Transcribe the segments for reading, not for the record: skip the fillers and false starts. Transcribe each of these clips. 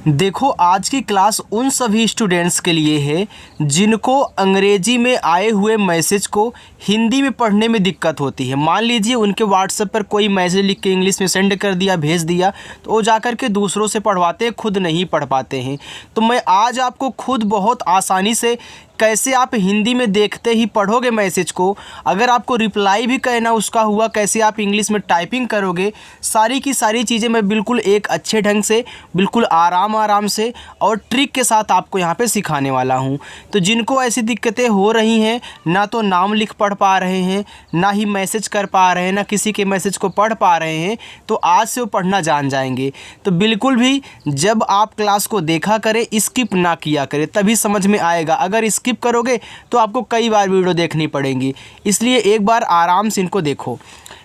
देखो, आज की क्लास उन सभी स्टूडेंट्स के लिए है जिनको अंग्रेजी में आए हुए मैसेज को हिंदी में पढ़ने में दिक्कत होती है। मान लीजिए उनके व्हाट्सएप पर कोई मैसेज लिख के इंग्लिश में सेंड कर दिया, भेज दिया, तो वो जाकर के दूसरों से पढ़वाते हैं, खुद नहीं पढ़ पाते हैं। तो मैं आज आपको खुद बहुत आसानी से कैसे आप हिंदी में देखते ही पढ़ोगे मैसेज को, अगर आपको रिप्लाई भी कहना उसका हुआ, कैसे आप इंग्लिश में टाइपिंग करोगे, सारी की सारी चीज़ें मैं बिल्कुल एक अच्छे ढंग से, बिल्कुल आराम से और ट्रिक के साथ आपको यहाँ पे सिखाने वाला हूँ। तो जिनको ऐसी दिक्कतें हो रही हैं, ना तो नाम लिख पढ़ पा रहे हैं, ना ही मैसेज कर पा रहे हैं, ना किसी के मैसेज को पढ़ पा रहे हैं, तो आज से वो पढ़ना जान जाएंगे। तो बिल्कुल भी जब आप क्लास को देखा करें, स्किप ना किया करें, तभी समझ में आएगा। अगर स्किप करोगे तो आपको कई बार वीडियो देखनी पड़ेगी, इसलिए एक बार आराम से इनको देखो।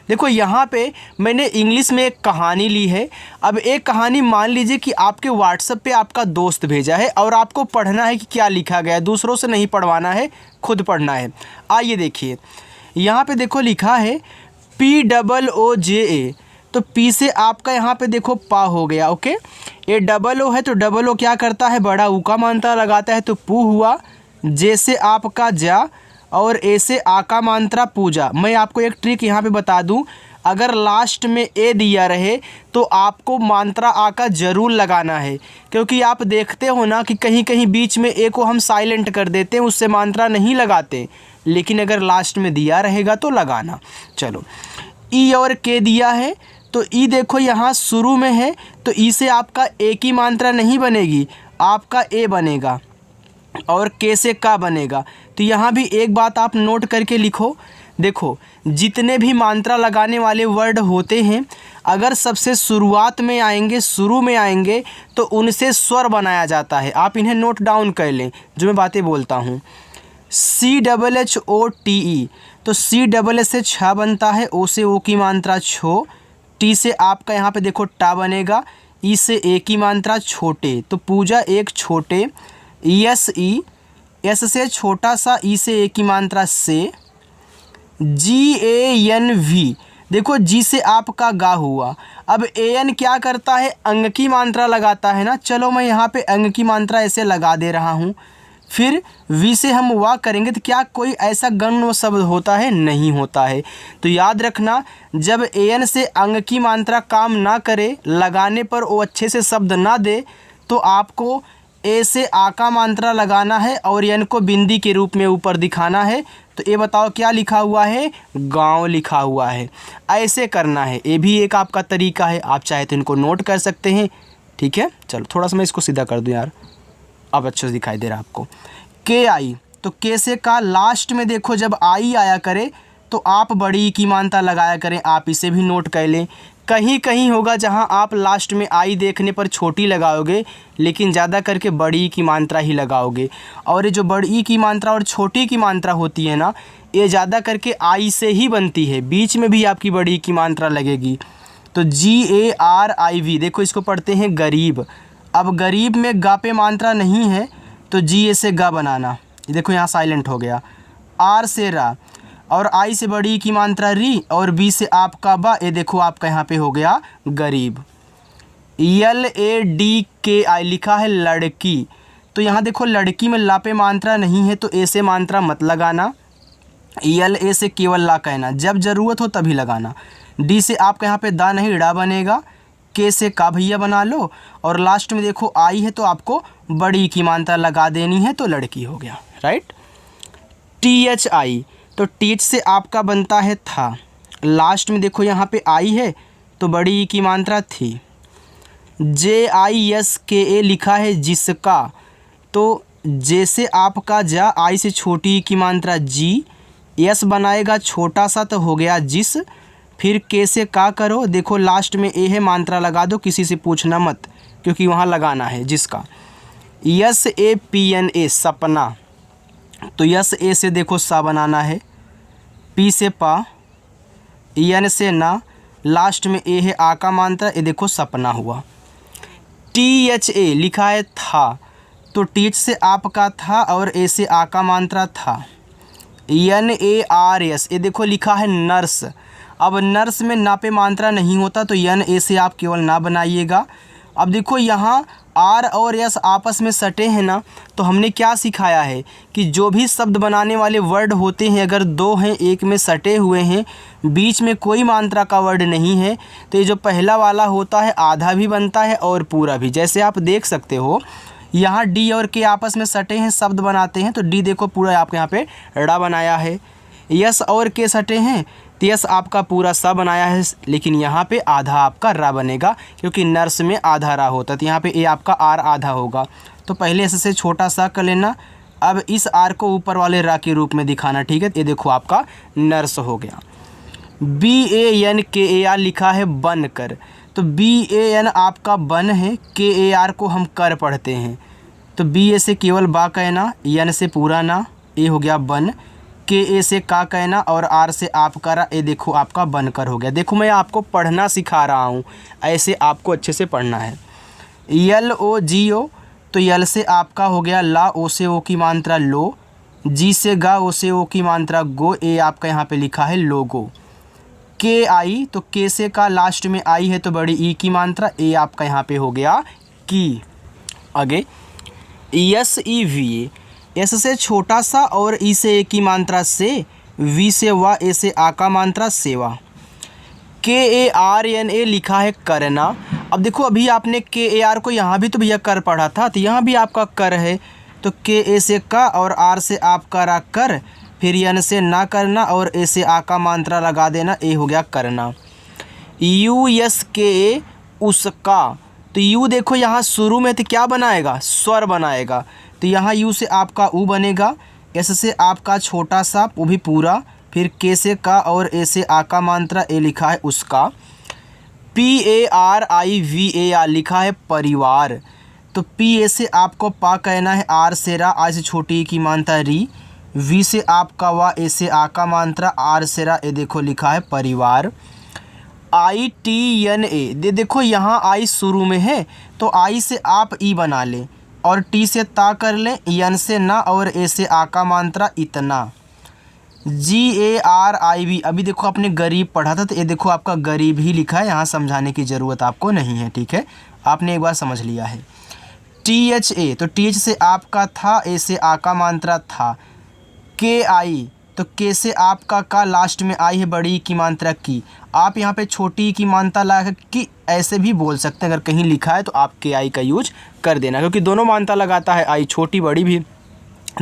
देखो, यहाँ पे मैंने इंग्लिश में एक कहानी ली है। अब एक कहानी मान लीजिए कि आपके व्हाट्सएप पे आपका दोस्त भेजा है और आपको पढ़ना है कि क्या लिखा गया है, दूसरों से नहीं पढ़वाना है, खुद पढ़ना है। आइए देखिए, यहाँ पे देखो लिखा है POOJA, तो पी से आपका यहाँ पे देखो पा हो गया, ओके। ये डबल ओ है तो डबल ओ क्या करता है, बड़ा ऊ का मात्रा लगाता है, तो पू हुआ। जे से आपका जा और ए से आ का मात्रा पूजा। मैं आपको एक ट्रिक यहाँ पे बता दूँ, अगर लास्ट में ए दिया रहे तो आपको मात्रा आ का ज़रूर लगाना है, क्योंकि आप देखते हो ना कि कहीं कहीं बीच में ए को हम साइलेंट कर देते हैं, उससे मात्रा नहीं लगाते, लेकिन अगर लास्ट में दिया रहेगा तो लगाना। चलो, ई और के दिया है तो ई देखो यहाँ शुरू में है, तो ई से आपका ए की मात्रा नहीं बनेगी, आपका ए बनेगा, और के से का बनेगा। तो यहाँ भी एक बात आप नोट करके लिखो। देखो, जितने भी मात्रा लगाने वाले वर्ड होते हैं, अगर सबसे शुरुआत में आएंगे, शुरू में आएंगे, तो उनसे स्वर बनाया जाता है। आप इन्हें नोट डाउन कर लें जो मैं बातें बोलता हूँ। CHOTE, तो CHH से छ बनता है, ओ से ओ की मात्रा छो, टी से आपका यहाँ पे देखो टा बनेगा, ई से ए की मात्रा छोटे, तो पूजा एक छोटे। ESE, एस से छोटा सा, ई से ए की मात्रा से। GANV, देखो जी से आपका गा हुआ। अब AN क्या करता है, अंग की मात्रा लगाता है ना। चलो मैं यहाँ पे अंग की मात्रा ऐसे लगा दे रहा हूँ। फिर V से हम वाह करेंगे तो क्या कोई ऐसा गण शब्द होता है, नहीं होता है। तो याद रखना, जब AN से अंग की मात्रा काम ना करे, लगाने पर वो अच्छे से शब्द ना दे, तो आपको ए से आ का मात्रा लगाना है और एन को बिंदी के रूप में ऊपर दिखाना है। तो ये बताओ क्या लिखा हुआ है, गांव लिखा हुआ है। ऐसे करना है, ये भी एक आपका तरीका है, आप चाहे तो इनको नोट कर सकते हैं, ठीक है। चलो थोड़ा सा मैं इसको सीधा कर दूं यार, अब अच्छे से दिखाई दे रहा है आपको। KI, तो के से का लास्ट में देखो जब आई आया करे तो आप बड़ी की मात्रा लगाया करें, आप इसे भी नोट कर लें। कहीं कहीं होगा जहां आप लास्ट में आई देखने पर छोटी लगाओगे, लेकिन ज़्यादा करके बड़ी की मात्रा ही लगाओगे। और ये जो बड़ी की मात्रा और छोटी की मात्रा होती है ना, ये ज़्यादा करके आई से ही बनती है, बीच में भी आपकी बड़ी की मात्रा लगेगी। तो GARIV, देखो इसको पढ़ते हैं गरीब। अब गरीब में गा पे मात्रा नहीं है, तो GA से गा बनाना, देखो यहाँ साइलेंट हो गया। R से रा, और आई से बड़ी की मात्रा री, और बी से आपका बा, ये देखो आपका यहाँ पे हो गया गरीब। LADKI लिखा है लड़की, तो यहाँ देखो लड़की में ला पे मात्रा नहीं है, तो ए से मात्रा मत लगाना। LA से केवल ला कहना, जब ज़रूरत हो तभी लगाना। डी से आपका यहाँ पे दा नहीं डा बनेगा। के से का भैया बना लो, और लास्ट में देखो आई है तो आपको बड़ी की मात्रा लगा देनी है, तो लड़की हो गया, राइट। THI, तो टीच से आपका बनता है था, लास्ट में देखो यहाँ पे आई है तो बड़ी की मात्रा थी। JISKA लिखा है जिसका, तो जैसे आपका जा, आई से छोटी की मात्रा जी, यस बनाएगा छोटा सा तो हो गया जिस। फिर के से का करो, देखो लास्ट में ए है, मात्रा लगा दो, किसी से पूछना मत क्योंकि वहाँ लगाना है जिसका। SAPNA सपना, तो यस ए से देखो सा बनाना है, पी से पा, एन से ना, लास्ट में ए है आ का मात्रा, ये देखो सपना हुआ। THA लिखा है था, तो टीच से आपका था और ए से आ का मात्रा था। NARS, ये देखो लिखा है नर्स। अब नर्स में ना पे मात्रा नहीं होता, तो NA से आप केवल ना बनाइएगा। अब देखो यहाँ आर और यस आपस में सटे हैं ना, तो हमने क्या सिखाया है कि जो भी शब्द बनाने वाले वर्ड होते हैं अगर दो हैं एक में सटे हुए हैं, बीच में कोई मात्रा का वर्ड नहीं है, तो ये जो पहला वाला होता है आधा भी बनता है और पूरा भी। जैसे आप देख सकते हो यहाँ डी और के आपस में सटे हैं, शब्द बनाते हैं, तो डी देखो पूरा आपके यहाँ पे ड़ा बनाया है। यस और के सटे हैं तो यस आपका पूरा सा बनाया है, लेकिन यहाँ पे आधा आपका रा बनेगा क्योंकि नर्स में आधा रा होता है, तो यहाँ पे ए आपका आर आधा होगा। तो पहले ऐसे से छोटा सा कर लेना, अब इस आर को ऊपर वाले रा के रूप में दिखाना, ठीक है। ये देखो आपका नर्स हो गया। BANKAR लिखा है बन कर, तो BAN आपका बन है, KAR को हम कर पढ़ते हैं, तो BA से केवल बा कहना, एन से पूरा ना, ए हो गया बन, KA से का कहना और आर से आप करा, ए देखो आपका बनकर हो गया। देखो मैं आपको पढ़ना सिखा रहा हूँ, ऐसे आपको अच्छे से पढ़ना है। LOGO, तो यल से आपका हो गया ला, ओ से ओ की मात्रा लो, जी से गा, ओ से ओ की मात्रा गो, ए आपका यहाँ पे लिखा है लोगो। KI, तो के से का लास्ट में आई है तो बड़ी ई की मात्रा, ए आपका यहाँ पे हो गया की। आगे SEVA, एस से छोटा सा और ई से ए की मात्रा से, वी से वा, ए से आ का मात्रा सेवा। KARNA लिखा है करना। अब देखो अभी आपने KAR को यहाँ भी तो भैया कर पढ़ा था, तो यहाँ भी आपका कर है, तो KA से का और आर से आप करा कर, फिर एन से ना करना और ए से आ का मात्रा लगा देना, ए हो गया करना। USKA उसका, तो यू देखो यहाँ शुरू में तो क्या बनाएगा, स्वर बनाएगा, तो यहाँ यू से आपका ऊ बनेगा, एस से आपका छोटा सा वो भी पूरा, फिर के से का और ए से आ का मात्रा, ए लिखा है उसका। PARIVAR लिखा है परिवार, तो PA से आपको पा कहना है, आर से रा, आ से छोटी की मात्रा री, वी से आपका वा, ए से आ का मात्रा, आर से रा, ए देखो लिखा है परिवार। ITNA, देखो यहाँ आई शुरू में है तो आई से आप ई बना लें और टी से ता कर लें, एन से ना और ए से आ का मात्रा इतना। GARIB, अभी देखो आपने गरीब पढ़ा था तो ये देखो आपका गरीब ही लिखा है, यहाँ समझाने की ज़रूरत आपको नहीं है, ठीक है, आपने एक बार समझ लिया है। THA, तो TH से आपका था, ए से आ का मात्रा था। KI, तो के से आपका का लास्ट में आई है बड़ी की मात्रा की, आप यहाँ पे छोटी की मात्रा ला कि ऐसे भी बोल सकते हैं, अगर कहीं लिखा है तो आप KI का यूज कर देना क्योंकि दोनों मात्रा लगाता है आई, छोटी बड़ी भी।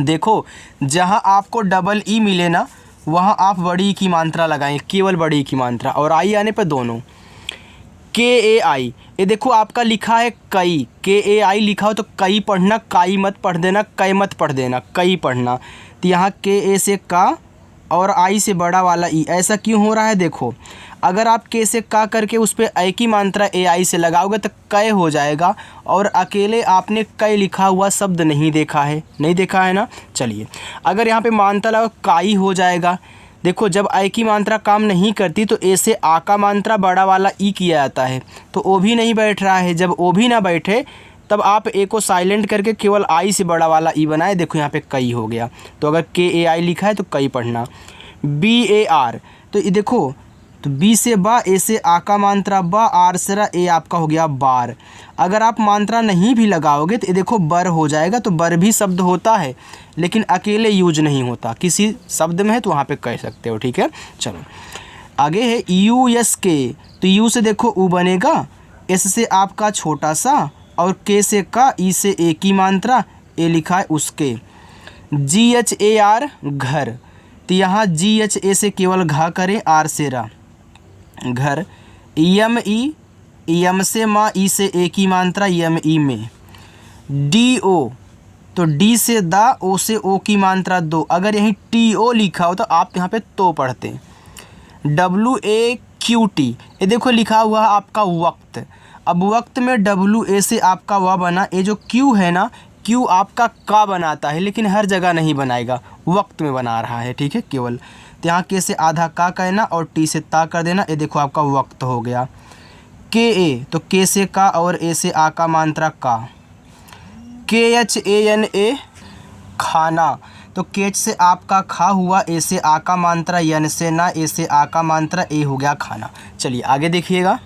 देखो जहाँ आपको डबल ई मिले ना वहाँ आप बड़ी की मात्रा लगाएं, केवल बड़ी की मात्रा, और आई आने पर दोनों। KAI, ये देखो आपका लिखा है कई, KAI लिखा हो तो कई पढ़ना, काई मत पढ़ देना, कई मत पढ़ देना, कई पढ़ना। तो यहाँ KA से का और आई से बड़ा वाला ई, ऐसा क्यों हो रहा है, देखो अगर आप के से का करके उस पर आई की मात्रा AI से लगाओगे तो कै हो जाएगा, और अकेले आपने कै लिखा हुआ शब्द नहीं देखा है, नहीं देखा है ना। चलिए अगर यहाँ पे मात्रा लगा काई हो जाएगा। देखो जब आई की मात्रा काम नहीं करती तो ए से आ का मात्रा बड़ा वाला ई किया जाता है, तो ओ भी नहीं बैठ रहा है, जब ओ भी ना बैठे तब आप ए को साइलेंट करके केवल आई से बड़ा वाला ई बनाए, देखो यहाँ पे कई हो गया, तो अगर KAI लिखा है तो कई पढ़ना। BAR, तो ये देखो तो बी से बा, ए से आ का मात्रा बा, आर से रा, ए आपका हो गया बार। अगर आप मात्रा नहीं भी लगाओगे तो ये देखो बर हो जाएगा, तो बर भी शब्द होता है लेकिन अकेले यूज नहीं होता, किसी शब्द में है तो वहाँ पे कह सकते हो, ठीक है। चलो आगे है USK, तो यू से देखो ऊ बनेगा, एस से आपका छोटा सा और के से का, ई से ए की मात्रा, ए लिखा है उसके। GHAR घर, तो यहाँ GHA से केवल घा करें, आर से रा घर। EME, EM से माँ, ई से ए की मात्रा, EME में। DO, तो डी से दा, ओ से ओ की मात्रा दो, अगर यहीं TO लिखा हो तो आप यहाँ पे तो पढ़ते हैं। WAQT, ये देखो लिखा हुआ है आपका वक्त, अब वक्त में WA से आपका वा बना, ये जो Q है ना, Q आपका का बनाता है लेकिन हर जगह नहीं बनाएगा, वक्त में बना रहा है, ठीक है केवल। तो यहाँ के से आधा का कहना और टी से ता कर देना, ये देखो आपका वक्त हो गया। KA, तो के से का और ए से आ का मात्रा का। KHANA खाना, तो केच से आपका खा हुआ, ए से आ का मात्रा, यन से ना, ए से आ का मात्रा, ए हो गया खाना। चलिए आगे देखिएगा,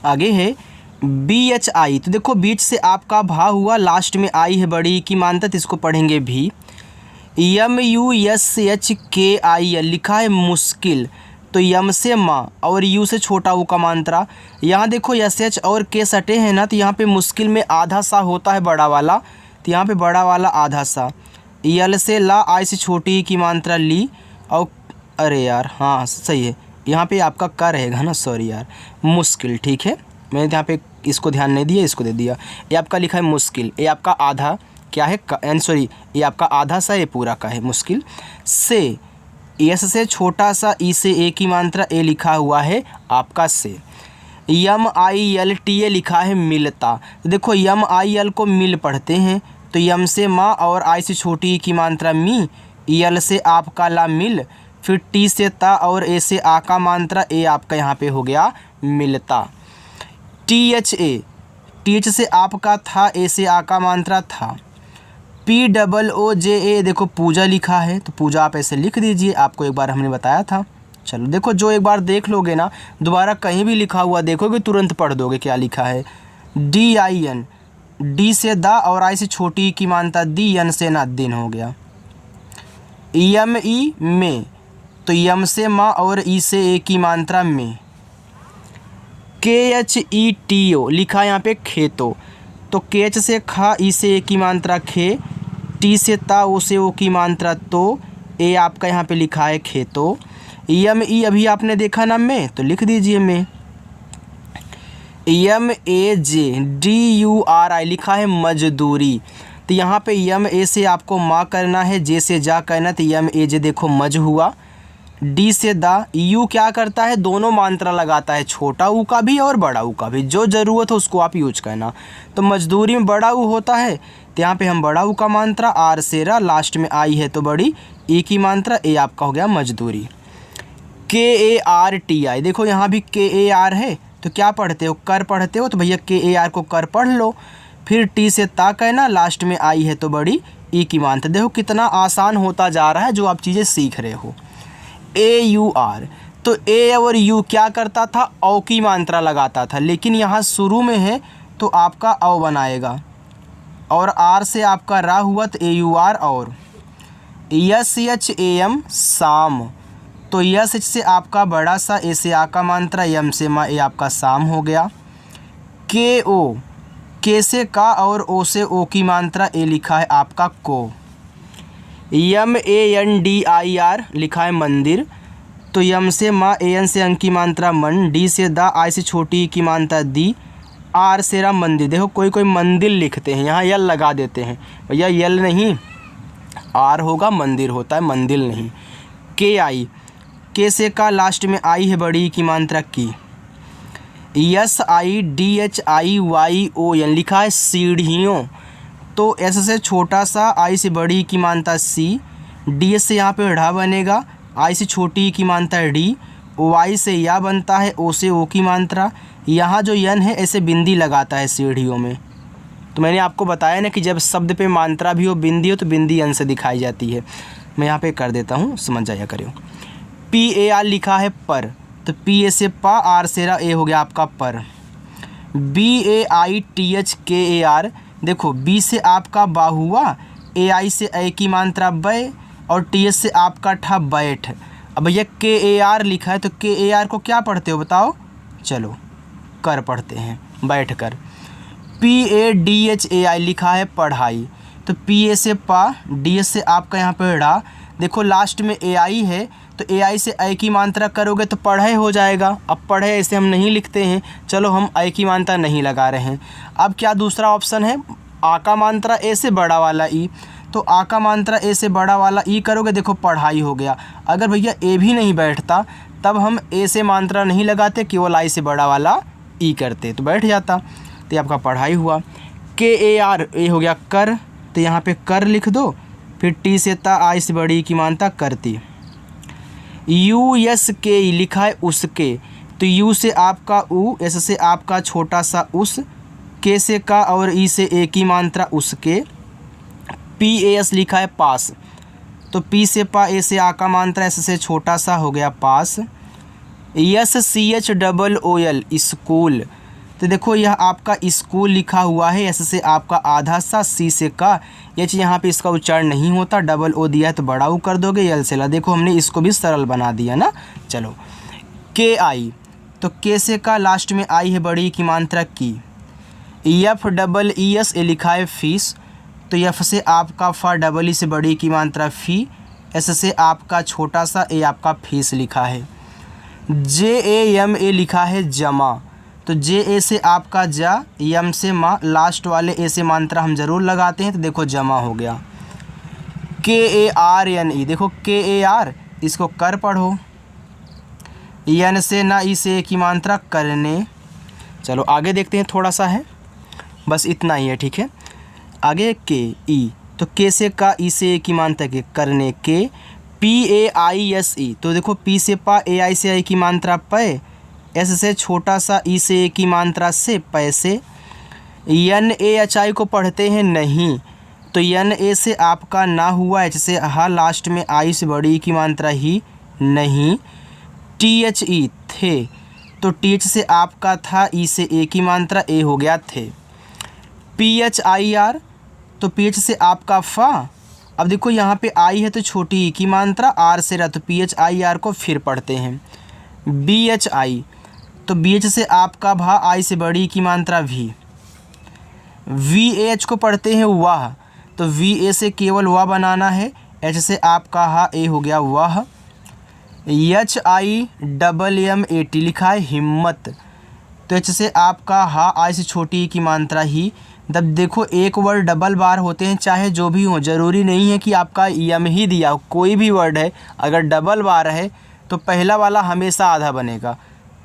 आगे है BHI, तो देखो बीच से आपका भा हुआ, लास्ट में आई है बड़ी की मात्रा, तो इसको पढ़ेंगे भी। MUSHKIL लिखा है मुश्किल, तो यम से माँ और यू से छोटा ऊ का मात्रा। यहाँ देखो SH और के सटे हैं ना, तो यहाँ पे मुश्किल में आधा सा होता है बड़ा वाला, तो यहाँ पे बड़ा वाला आधा सा। यल से ला, आई से छोटी की मात्रा ली, और अरे यार हाँ सही है, यहाँ पे आपका का रहेगा ना, सॉरी यार, मुश्किल, ठीक है, मैंने यहाँ पे इसको ध्यान नहीं दिया, इसको दे दिया। ये आपका लिखा है मुश्किल, ये आपका आधा क्या है, सॉरी, ये आपका आधा सा, ये पूरा का है मुश्किल। से एस से छोटा सा, ई से ए की मात्रा, ए लिखा हुआ है आपका से। MILTA लिखा है मिलता, तो देखो MIL को मिल पढ़ते हैं, तो यम से माँ और आई से छोटी की मात्रा मी, यल से आपका ला मिल, फिर टी से ता और ए से आ का मात्रा, ए आपका यहाँ पे हो गया मिलता। TH से आपका था, ए से आ का मात्रा था। POOJA देखो पूजा लिखा है, तो पूजा आप ऐसे लिख दीजिए, आपको एक बार हमने बताया था। चलो देखो, जो एक बार देख लोगे ना, दोबारा कहीं भी लिखा हुआ देखोगे तुरंत पढ़ दोगे क्या लिखा है। DIN, डी से दा और आई से छोटी की मात्रा दी, यन से ना, दिन हो गया। ME में, तो यम से माँ और ई से ए की मात्रा में। KHETO लिखा है यहाँ पे खेतो, तो KH से खा, ई से ए की मात्रा खे, टी से ता, ओ से ओ की मात्रा तो, ए आपका यहाँ पे लिखा है खेतो। ME अभी आपने देखा ना में, तो लिख दीजिए में। MAJDURI लिखा है मजदूरी, तो यहाँ पे MA से आपको माँ करना है, जे से जा करना, तो MAJ देखो मज हुआ। डी से दा, यू क्या करता है, दोनों मात्रा लगाता है, छोटा ऊ का भी और बड़ा ऊ का भी, जो ज़रूरत हो उसको आप यूज करना। तो मजदूरी में बड़ा ऊ होता है, तो यहाँ पे हम बड़ा ऊ का मात्रा, आर से रा, लास्ट में आई है तो बड़ी, ई की मात्रा, ए आपका हो गया मजदूरी। KARTI देखो यहाँ भी KAR है, तो क्या पढ़ते हो, कर पढ़ते हो, तो भैया KAR को कर पढ़ लो। फिर टी से ता कहना, लास्ट में आई है तो बड़ी, ई की मात्रा। देखो कितना आसान होता जा रहा है जो आप चीज़ें सीख रहे हो। AUR, तो ए और यू क्या करता था, औ की मात्रा लगाता था, लेकिन यहाँ शुरू में है तो आपका औ बनाएगा, और आर से आपका रा हुआ, तो AUR। और SHAM शाम, तो यस से आपका बड़ा सा, ए से आ का मात्रा, यम से माँ, ए आपका शाम हो गया। KO, के से का और ओ से ओ की मात्रा, ए लिखा है आपका को। MANDIR लिखा है मंदिर, तो यम से माँ, AN से अंक की मात्रा मन, डी से दा, आई से छोटी की मात्रा दी, आर से रा मंदिर। देखो कोई कोई मंदिर लिखते हैं, यहाँ यल लगा देते हैं, भैया यल नहीं, आर होगा, मंदिर होता है, मंदिर नहीं। KI, के से का, लास्ट में आई है बड़ी की मात्रा की। SIDHIYON लिखा है सीढ़ियों, तो एस से छोटा सा, आई से बड़ी की मात्रा सी, डी से यहाँ पे ढा बनेगा, आई से छोटी की मात्रा डी, वाई से या बनता है, ओ से ओ की मात्रा। यहाँ जो यन है ऐसे बिंदी लगाता है सीढ़ियों में, तो मैंने आपको बताया ना कि जब शब्द पे मात्रा भी हो, बिंदी हो, तो बिंदी यन से दिखाई जाती है। मैं यहाँ पे कर देता हूँ, समझ जाया करियो। PAR लिखा है पर, तो PA से पा, आर से रा, ए हो गया आपका पर। BAITHKAR देखो, बी से आपका बा हुआ, AI से ए की मात्रा बै, और TH से आपका ठा बैठ। अब भैया KAR लिखा है, तो KAR को क्या पढ़ते हो बताओ, चलो कर पढ़ते हैं, बैठ कर। PADHAI लिखा है पढ़ाई, तो PA से पा, DS से आपका यहाँ पे ढ़ा, देखो लास्ट में AI है, तो AI से ए की मात्रा करोगे तो पढ़े हो जाएगा। अब पढ़े ऐसे हम नहीं लिखते हैं, चलो हम ए की मात्रा नहीं लगा रहे हैं। अब क्या दूसरा ऑप्शन है, आ का मात्रा ए से बड़ा वाला ई, तो आ का मात्रा ए से बड़ा वाला ई करोगे, देखो पढ़ाई हो गया। अगर भैया ए भी नहीं बैठता, तब हम ए से मात्रा नहीं लगाते, केवल आई से बड़ा वाला ई करते, तो बैठ जाता, तो आपका पढ़ाई हुआ। KAR ए हो गया कर, तो यहाँ पे कर लिख दो, फिर टी से ता, आई से बड़ी की मात्रा करती। USK लिखा है उसके, तो यू से आपका ऊ, एस से आपका छोटा सा उस, के से का और ई से ए की मात्रा उसके। PAS लिखा है पास, तो पी से पा, ए से आ का मात्रा, एस से छोटा सा हो गया पास। SCHOOL स्कूल, तो देखो यह आपका स्कूल लिखा हुआ है, एस से आपका आधा सा, सी से का, एच यहाँ पे इसका उच्चारण नहीं होता, डबल ओ दिया है तो बड़ा ऊ कर दोगे, यल से ला। देखो हमने इसको भी सरल बना दिया ना। चलो के आई, तो के से का, लास्ट में आई है बड़ी की मात्रा की। एफ डबल ई एस, ए लिखा है फीस, तो एफ से आपका फा, डबल ई से बड़ी की मात्रा फी, एस से आपका छोटा सा, ए आपका फीस लिखा है। जे ए एम ए लिखा है जमा, तो जे ए से आपका जा, यम से माँ, लास्ट वाले ए से मात्रा हम ज़रूर लगाते हैं, तो देखो जमा हो गया। के ए आर एन ई, देखो के ए आर, इसको कर पढ़ो, यन से ना, ई से ए की मात्रा करने। चलो आगे देखते हैं, थोड़ा सा है, बस इतना ही है, ठीक है। आगे के ई, तो के से का, ई से ए की मात्रा के, करने के। P A I S E, तो देखो पी से पा, ए आई से आई की मात्रा पै, एस से छोटा सा, ई से ए की मात्रा से, पैसे। यन ए एच आई को पढ़ते हैं नहीं, तो यन ए से आपका ना हुआ, एच से हा, लास्ट में आई से बड़ी की मात्रा ही, नहीं। टी एच ई थे, तो टी एच से आपका था, ई से ए की मात्रा, ए हो गया थे। पी एच आई आर, तो पी एच से आपका फा, अब देखो यहाँ पे आई है तो छोटी ई की मात्रा, आर से रहा, तो पी एच आई आर को फिर पढ़ते हैं। बी एच आई, तो बी एच से आपका भा, आई से बड़ी की मात्रा भी। वी एच को पढ़ते हैं वाह, तो वी ए से केवल वाह बनाना है, एच से आपका हा, ए हो गया वाह। H I double M A T लिखा है हिम्मत, तो एच से आपका हा, आई से छोटी की मात्रा ही। जब देखो एक वर्ड डबल बार होते हैं, चाहे जो भी हो, ज़रूरी नहीं है कि आपका यम ही दिया हो, कोई भी वर्ड है अगर डबल बार है तो पहला वाला हमेशा आधा बनेगा,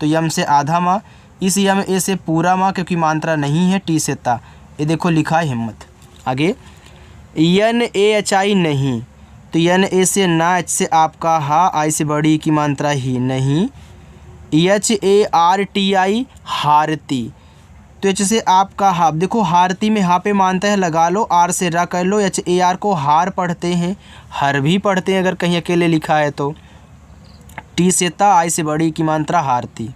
तो यम से आधा माँ, इस यम ए से पूरा माँ, क्योंकि मात्रा नहीं है, टी से ता, ये देखो लिखा है हिम्मत। आगे यन ए एच आई नहीं, तो यन ए से ना, एच से आपका हा, आई से बड़ी की मात्रा ही, नहीं। H A R T I हारती, तो एच से आपका हा, देखो हारती में हा पे मानता है, लगा लो, आर से रा कर लो, एच ए आर को हार पढ़ते हैं, हर भी पढ़ते हैं अगर कहीं अकेले लिखा है तो। टी से ता, आई से बड़ी की मात्रा हारती।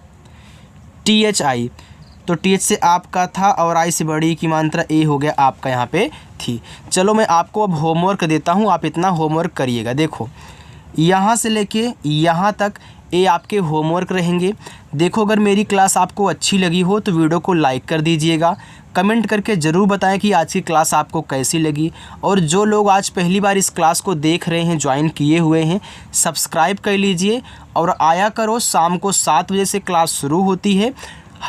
टी एच आई, तो टी एच से आपका था और आई से बड़ी की मात्रा ए हो गया आपका यहाँ पे थी। चलो मैं आपको अब होमवर्क देता हूँ, आप इतना होमवर्क करिएगा। देखो यहाँ से लेके यहाँ तक ये आपके होमवर्क रहेंगे। देखो अगर मेरी क्लास आपको अच्छी लगी हो तो वीडियो को लाइक कर दीजिएगा, कमेंट करके ज़रूर बताएं कि आज की क्लास आपको कैसी लगी। और जो लोग आज पहली बार इस क्लास को देख रहे हैं, ज्वाइन किए हुए हैं, सब्सक्राइब कर लीजिए और आया करो। शाम को 7 बजे से क्लास शुरू होती है।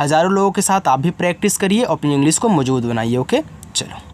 हज़ारों लोगों के साथ आप भी प्रैक्टिस करिए, अपनी इंग्लिश को मजबूत बनाइए। ओके, चलो।